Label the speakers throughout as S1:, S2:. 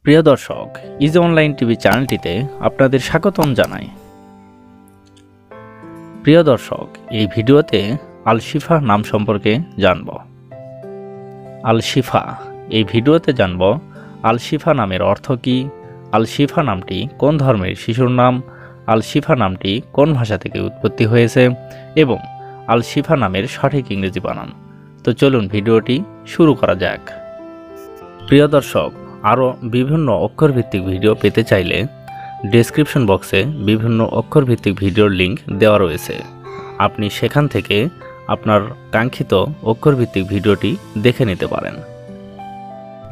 S1: প্রিয় দর্শক, easy online TV চ্যানেলটিতে আপনাদের স্বাগতম জানাই। প্রিয় দর্শক, এই ভিডিওতে আল শিফা নাম সম্পর্কে জানব। আল শিফা, এই ভিডিওতে জানব আল শিফা নামের অর্থ কী, আল শিফা নামটি কোন ধর্মের শিশুর নাম, আল শিফা নামটি কোন ভাষা থেকে উৎপত্তি হয়েছে এবং আল শিফা নামের সঠিক ইংরেজি বানান। তো চলুন ভিডিওটি শুরু করা যাক। প্রিয় দর্শক, আরও বিভিন্ন অক্ষরভিত্তিক ভিডিও পেতে চাইলে ডেসক্রিপশন বক্সে বিভিন্ন অক্ষরভিত্তিক ভিডিওর লিঙ্ক দেওয়া রয়েছে। আপনি সেখান থেকে আপনার কাঙ্ক্ষিত অক্ষরভিত্তিক ভিডিওটি দেখে নিতে পারেন।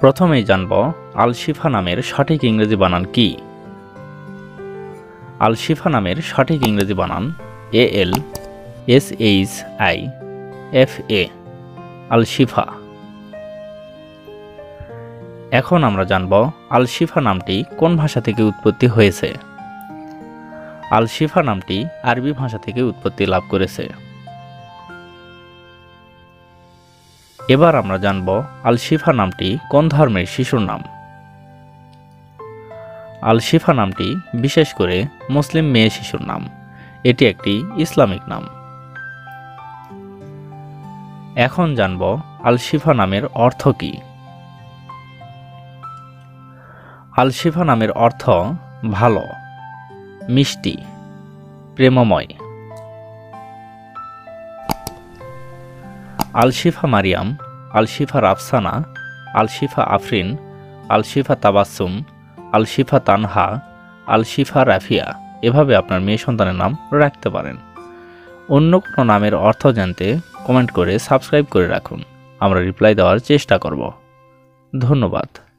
S1: প্রথমেই জানব আল শিফা নামের সঠিক ইংরেজি বানান কি। আল শিফা নামের সঠিক ইংরেজি বানান ALSHIFA, আল শিফা। এখন আমরা জানব আল শিফা নামটি কোন ভাষা থেকে উৎপত্তি হয়েছে। আল শিফা নামটি আরবি ভাষা থেকে উৎপত্তি লাভ করেছে। এবার আমরা জানব আল শিফা নামটি কোন ধর্মের শিশুর নাম। আল শিফা নামটি বিশেষ করে মুসলিম মেয়ে শিশুর নাম। এটি একটি ইসলামিক নাম। এখন জানব আল শিফা নামের অর্থ কী। আল শিফা নামের অর্থ ভালো, মিষ্টি, প্রেমময়। আল শিফা মারিয়াম, আল শিফা রাফসানা, আল শিফা আফরিন, আল শিফা তাবাসসুম, আল শিফা তানহা, আল শিফা রাফিয়া, এভাবে আপনার মেয়ে সন্তানের নাম রাখতে পারেন। অন্য কোনো নামের অর্থ জানতে কমেন্ট করে সাবস্ক্রাইব করে রাখুন। আমরা রিপ্লাই দেওয়ার চেষ্টা করব। ধন্যবাদ।